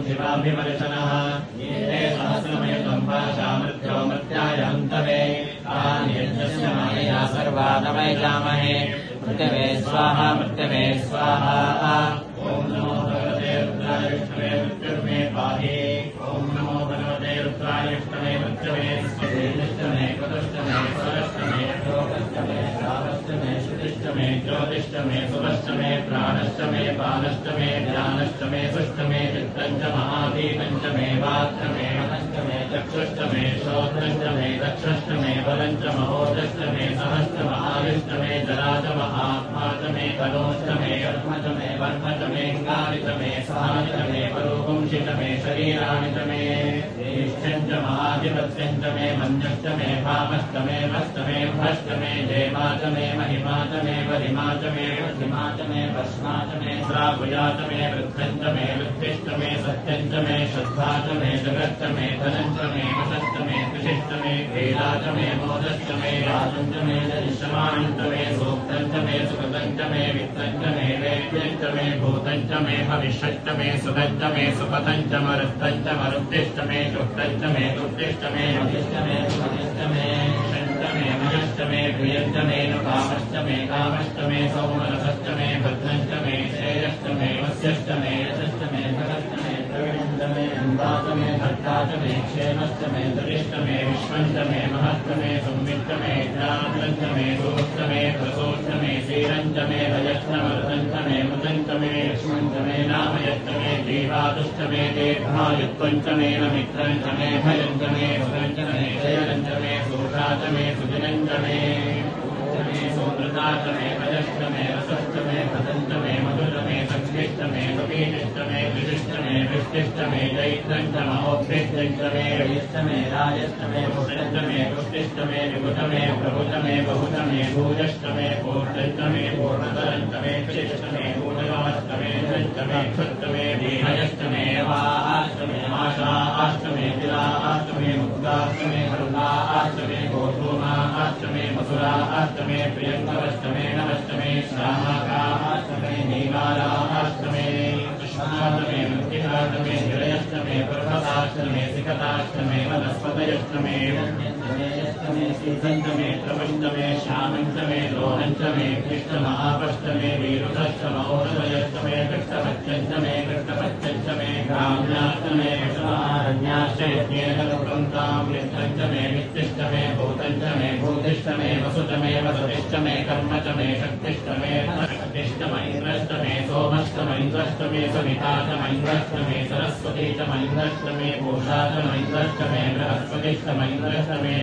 शिवाभिवर्षणः ये सहस्रमयुतं पाशा मृत्यो मृत्यायन्तवे तान् यज्ञस्य मायया सर्वा नमयजामहे मृत्यवे स्वाहा मृत्यवे स्वाहा ॐ नमो भगवते रुद्राय विष्णवे मृत्युर्मे पाहि ॐ नमो भगवते रुद्राय विष्णवे मृत्यवे श्रीनिष्टमे कुतुष्टमे स्वरष्टमे योगष्टमे श्रावष्टमे श्रुतिष्टमे ज्योतिष्टमे सुभष्टमे प्राणष्टमे पानष्टमे ध्यानष्टमे सुष्टमे चित्तञ्चमहादीपञ्चमे वाक्यमे मनष्टमे चक्षुष्टमे श्रोत्रष्टमे दक्षष्टमे बलञ्चमहोदष्टमे सहस्रमहाविष्टमे जराजमहात्माचमे कलोष्टमे कर्मचमे वर्मचमे गारितमे सारितमे परोपुंसितमे शरीराणितमे महाधिपत्यञ्चमे मन्यष्टमे भामष्टमे भष्टमे भष्टमे जयमाचमे महिमाचमे वरिमाचमे वधिमाचमे भस्माचमे श्रावयाचमे वृद्धञ्चमे वृद्धिष्टमे सत्यञ्चमे श्रद्धाचमे जगच्चमे धनञ्चमे वशष्टमे कृषिष्टमे क्रीडाचमे मोदष्टमे राजञ्चमे जनिष्यमानञ्चमे सूक्तञ्चमे सुकृतञ्चमे वित्तञ्चमे वेद्यञ्चमे भूतञ्चमे भविष्यञ्चमे सुदञ्चमे सुपतञ्चमरुद्धञ्चमरुद्धिष्टमे युक्तञ्चमे उत्तिष्ठमे अधिष्ठमे सुधिष्ठमे षष्टमे मयष्टमे प्रियञ्चमे कामष्टमे कामष्टमे सौमनसष्टमे भद्रञ्चमे श्रेयष्टमे वस्यष्टमे यशष्टमे भगष्टमे प्रवीणञ्चमे अन्दाचमे भट्टाचमे क्षेमष्टमे दरिष्टमे विश्वञ्चमे महत्तमे संवित्तमे ज्ञानञ्चमे गोष्टमे प्रसोष्टमे श्रीरञ्चमे भयष्टमरुदञ्चमे मृतञ्चमे यक्ष्मञ्चमे नामयष्टमे जीवादुष्टमे देहायुत्वञ्चमे नमित्रञ्चमे भयञ्चमे सुरञ्चमे जयरञ्चमे सुषाचमे सुदिनञ्चमे सोमृताचमे भयष्टमे रसष्टमे भदञ्चमे मधुरमे सङ्क्लिष्टमे कपीनिष्टमे विशिष्टमे वृष्टिष्टमे जैत्रञ्चमोभ्यष्टमे रयिष्टमे राजष्टमे पुष्टञ्चमे पुष्टिष्टमे विभुतमे प्रभुतमे बहुतमे भूजष्टमे पूर्णञ्चमे पूर्णतरञ्चमे कृशिष्टमे पूर्णगमष्टमे धञ्चमे क्षुत्तमे देहयष्टमे वाष्टमे आशाष्टमे तिलाष्टमे मुक्ताष्टमे करुणाष्टमे गोधूमाष्टमे मथुराष्टमे प्रियङ्करष्टमे नवष्टमे श्यामाकाष्टमे नीलाराष्टमे कृष्णाष्टमे मृत्तिकाष्टमे गिरयष्टमे पर्वताष्टमे सिकताष्टमे वनस्पतयष्टमे यष्टमे सीतञ्चमे प्रपञ्चमे श्यामञ्चमे लोहञ्चमे कृष्णमहापष्टमे वीरुधष्टमौरवयष्टमे कृष्णपत्यञ्चमे कृष्णपत्यञ्चमे ग्राम्याष्टमे कृष्णारण्याष्टमे वृद्धञ्चमे वित्तिष्टमे भूतञ्चमे भूतिष्टमे वसुतमे वसतिष्टमे कर्मचमे शक्तिष्टमे शक्तिष्टमैन्द्रष्टमे सोमष्टमैन्द्रष्टमे सविताचमैन्द्रष्टमे सरस्वतीचमैन्द्रष्टमे पूषाचमैन्द्रष्टमे बृहस्पतिष्टमैन्द्रष्टमे